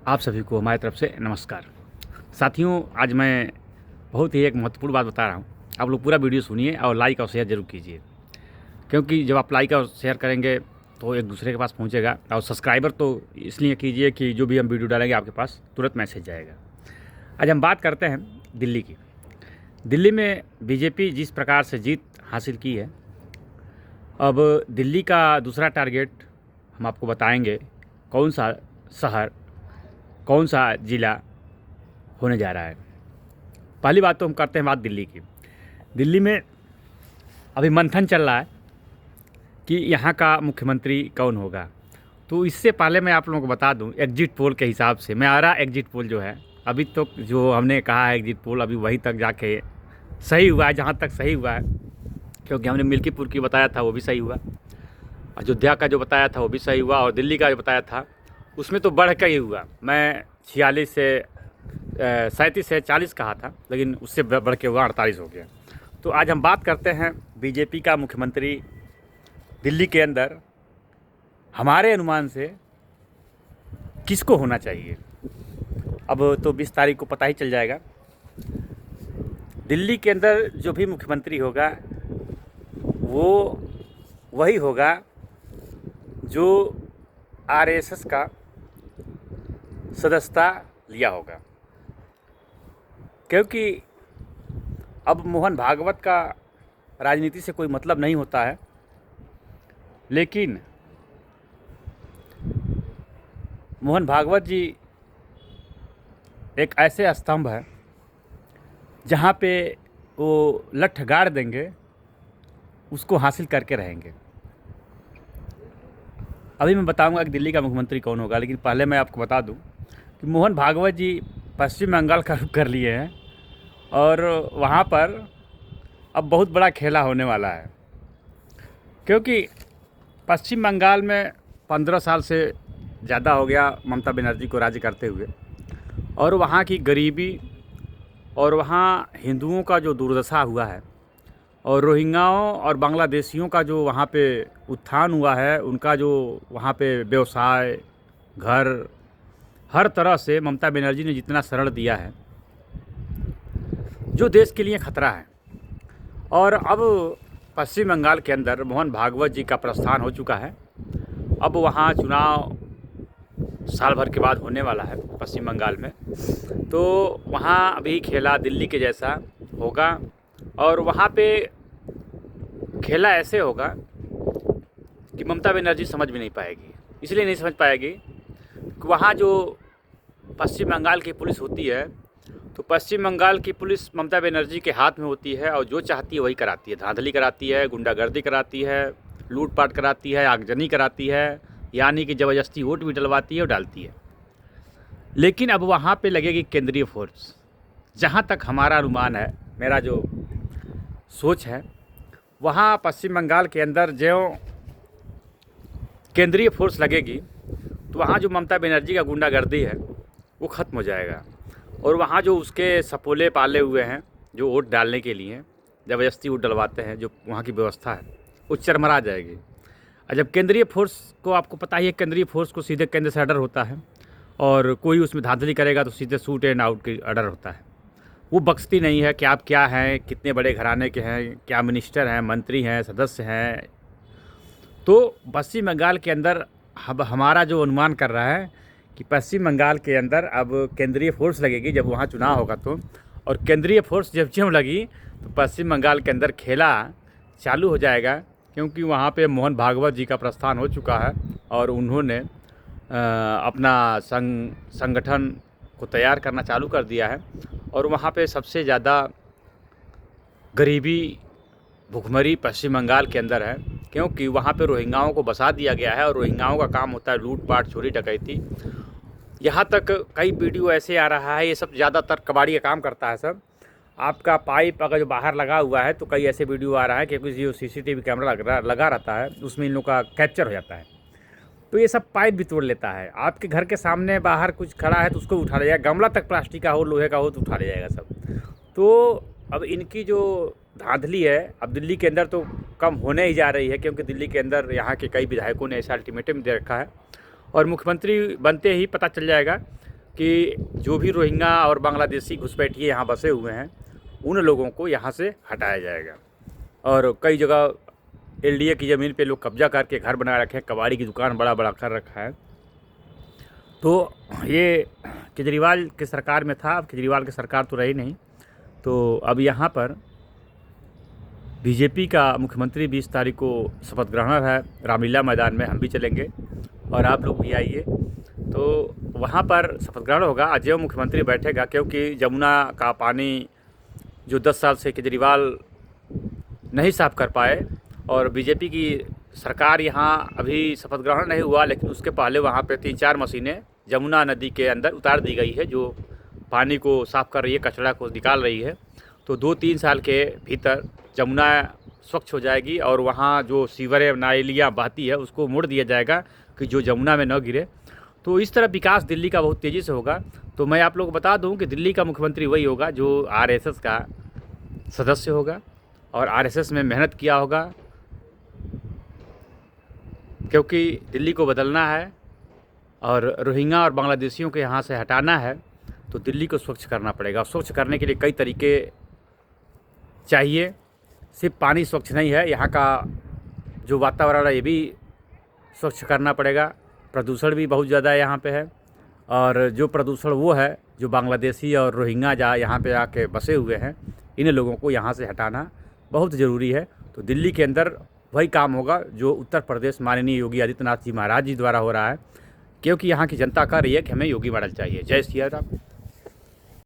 आप सभी को हमारी तरफ से नमस्कार। साथियों, आज मैं बहुत ही एक महत्वपूर्ण बात बता रहा हूँ। आप लोग पूरा वीडियो सुनिए और लाइक और शेयर ज़रूर कीजिए, क्योंकि जब आप लाइक और शेयर करेंगे तो एक दूसरे के पास पहुँचेगा। और सब्सक्राइबर तो इसलिए कीजिए कि जो भी हम वीडियो डालेंगे आपके पास तुरंत मैसेज जाएगा। आज हम बात करते हैं दिल्ली की। दिल्ली में बीजेपी जिस प्रकार से जीत हासिल की है, अब दिल्ली का दूसरा टारगेट हम आपको बताएंगे। कौन सा शहर, कौन सा ज़िला होने जा रहा है। पहली बात तो हम करते हैं बात दिल्ली की। दिल्ली में अभी मंथन चल रहा है कि यहाँ का मुख्यमंत्री कौन होगा। तो इससे पहले मैं आप लोगों को बता दूं, एग्जिट पोल के हिसाब से मेरा एग्जिट पोल जो है अभी तो जो हमने कहा है एग्जिट पोल अभी वहीं तक जाके सही हुआ है, जहाँ तक सही हुआ है। क्योंकि हमने मिल्कीपुर की बताया था वो भी सही हुआ, अयोध्या का जो बताया था वो भी सही हुआ, और दिल्ली का जो बताया था उसमें तो बढ़ के ही हुआ। मैं 37 से 40 कहा था, लेकिन उससे बढ़ के हुआ 48 हो गया। तो आज हम बात करते हैं बीजेपी का मुख्यमंत्री दिल्ली के अंदर हमारे अनुमान से किसको होना चाहिए। अब तो 20 तारीख को पता ही चल जाएगा। दिल्ली के अंदर जो भी मुख्यमंत्री होगा वो वही होगा जो आरएसएस का सदस्यता लिया होगा। क्योंकि अब मोहन भागवत का राजनीति से कोई मतलब नहीं होता है, लेकिन मोहन भागवत जी एक ऐसे स्तंभ है जहाँ पे वो लठ गाड़ देंगे, उसको हासिल करके रहेंगे। अभी मैं बताऊंगा कि दिल्ली का मुख्यमंत्री कौन होगा, लेकिन पहले मैं आपको बता दूं कि मोहन भागवत जी पश्चिम बंगाल का रुख कर लिए हैं और वहाँ पर अब बहुत बड़ा खेला होने वाला है। क्योंकि पश्चिम बंगाल में 15 साल से ज़्यादा हो गया ममता बनर्जी को राज्य करते हुए, और वहाँ की गरीबी और वहाँ हिंदुओं का जो दुर्दशा हुआ है और रोहिंग्याओं और बांग्लादेशियों का जो वहाँ पे उत्थान हुआ है, उनका जो वहाँ पे व्यवसाय, घर, हर तरह से ममता बनर्जी ने जितना शरण दिया है, जो देश के लिए खतरा है। और अब पश्चिम बंगाल के अंदर मोहन भागवत जी का प्रस्थान हो चुका है। अब वहाँ चुनाव साल भर के बाद होने वाला है पश्चिम बंगाल में। तो वहाँ अभी खेला दिल्ली के जैसा होगा, और वहाँ पे खेला ऐसे होगा कि ममता बनर्जी समझ भी नहीं पाएगी। इसलिए नहीं समझ पाएगी कि वहाँ जो पश्चिम बंगाल की पुलिस होती है, तो पश्चिम बंगाल की पुलिस ममता बनर्जी के हाथ में होती है और जो चाहती है वही कराती है। धांधली कराती है, गुंडागर्दी कराती है, लूटपाट कराती है, आगजनी कराती है, यानी कि ज़बरदस्ती वोट भी डलवाती है और डालती है। लेकिन अब वहाँ पे लगेगी केंद्रीय फोर्स। जहाँ तक हमारा अनुमान है, मेरा जो सोच है, वहाँ पश्चिम बंगाल के अंदर जो केंद्रीय फोर्स लगेगी तो वहाँ जो ममता बनर्जी का गुंडागर्दी है वो ख़त्म हो जाएगा, और वहाँ जो उसके सपोले पाले हुए हैं जो वोट डालने के लिए ज़बरदस्ती वोट डलवाते हैं, जो वहाँ की व्यवस्था है वो चरमरा जाएगी। और जब केंद्रीय फोर्स को, आपको पता ही है, केंद्रीय फोर्स को सीधे केंद्र से ऑर्डर होता है, और कोई उसमें धांधली करेगा तो सीधे शूट एंड आउट की ऑर्डर होता है। वो बख्शती नहीं है कि आप क्या हैं, कितने बड़े घराने के हैं, क्या मिनिस्टर हैं, मंत्री हैं, सदस्य हैं। तो पश्चिम बंगाल के अंदर अब हमारा जो अनुमान कर रहा है कि पश्चिम बंगाल के अंदर अब केंद्रीय फोर्स लगेगी जब वहाँ चुनाव होगा तो, और केंद्रीय फोर्स जब जब लगी तो पश्चिम बंगाल के अंदर खेला चालू हो जाएगा। क्योंकि वहाँ पे मोहन भागवत जी का प्रस्थान हो चुका है और उन्होंने अपना संगठन को तैयार करना चालू कर दिया है। और वहाँ पे सबसे ज़्यादा गरीबी, भुखमरी पश्चिम बंगाल के अंदर है, क्योंकि वहाँ पे रोहिंग्याओं को बसा दिया गया है और रोहिंग्याओं का काम होता है लूटपाट, चोरी डकैती। यहाँ तक कई वीडियो ऐसे आ रहा है, ये सब ज़्यादातर कबाड़ी का काम करता है सब। आपका पाइप अगर जो बाहर लगा हुआ है तो कई ऐसे वीडियो आ रहा है, क्योंकि जो सीसीटीवी कैमरा लगा रहता है उसमें इन लोग का कैप्चर हो जाता है। तो ये सब पाइप भी तोड़ लेता है। आपके घर के सामने बाहर कुछ खड़ा है तो उसको उठा ले जाएगा, गमला तक प्लास्टिक का हो, लोहे का हो तो उठा ले जाएगा सब। तो अब इनकी जो धांधली है अब दिल्ली के अंदर तो कम होने ही जा रही है, क्योंकि दिल्ली के अंदर यहाँ के कई विधायकों ने ऐसा अल्टीमेटम दे रखा है और मुख्यमंत्री बनते ही पता चल जाएगा कि जो भी रोहिंग्या और बांग्लादेशी घुसपैठिए यहाँ बसे हुए हैं उन लोगों को यहाँ से हटाया जाएगा। और कई जगह एलडीए की ज़मीन पे लोग कब्जा करके घर बना रखे हैं, कबाड़ी की दुकान बड़ा बड़ा कर रखा है। तो ये केजरीवाल की सरकार में था, अब केजरीवाल की सरकार तो रही नहीं। तो अब यहाँ पर बीजेपी का मुख्यमंत्री 20 तारीख को शपथ ग्रहण है रामलीला मैदान में, हम भी चलेंगे और आप लोग भी आइए। तो वहाँ पर शपथ ग्रहण होगा, अजय मुख्यमंत्री बैठेगा, क्योंकि जमुना का पानी जो 10 साल से केजरीवाल नहीं साफ कर पाए और बीजेपी की सरकार यहाँ अभी शपथ ग्रहण नहीं हुआ, लेकिन उसके पहले वहाँ पे 3-4 मशीनें जमुना नदी के अंदर उतार दी गई है जो पानी को साफ़ कर रही है, कचरा को निकाल रही है। तो 2-3 साल के भीतर जमुना स्वच्छ हो जाएगी और वहाँ जो सीवरें नालियाँ बहती है उसको मोड़ दिया जाएगा कि जो जमुना में न गिरे। तो इस तरह विकास दिल्ली का बहुत तेज़ी से होगा। तो मैं आप लोग को बता दूं कि दिल्ली का मुख्यमंत्री वही होगा जो आरएसएस का सदस्य होगा और आरएसएस में मेहनत किया होगा, क्योंकि दिल्ली को बदलना है और रोहिंग्या और बांग्लादेशियों को यहाँ से हटाना है। तो दिल्ली को स्वच्छ करना पड़ेगा। स्वच्छ करने के लिए कई तरीके चाहिए, सिर्फ पानी स्वच्छ नहीं है, यहाँ का जो वातावरण है ये भी स्वच्छ करना पड़ेगा। प्रदूषण भी बहुत ज़्यादा यहाँ पे है और जो प्रदूषण वो है जो बांग्लादेशी और रोहिंग्या यहाँ पे आके बसे हुए हैं, इन लोगों को यहाँ से हटाना बहुत ज़रूरी है। तो दिल्ली के अंदर वही काम होगा जो उत्तर प्रदेश माननीय योगी आदित्यनाथ जी महाराज जी द्वारा हो रहा है, क्योंकि यहाँ की जनता कह रही है कि हमें योगी मॉडल चाहिए। जय श्री राम।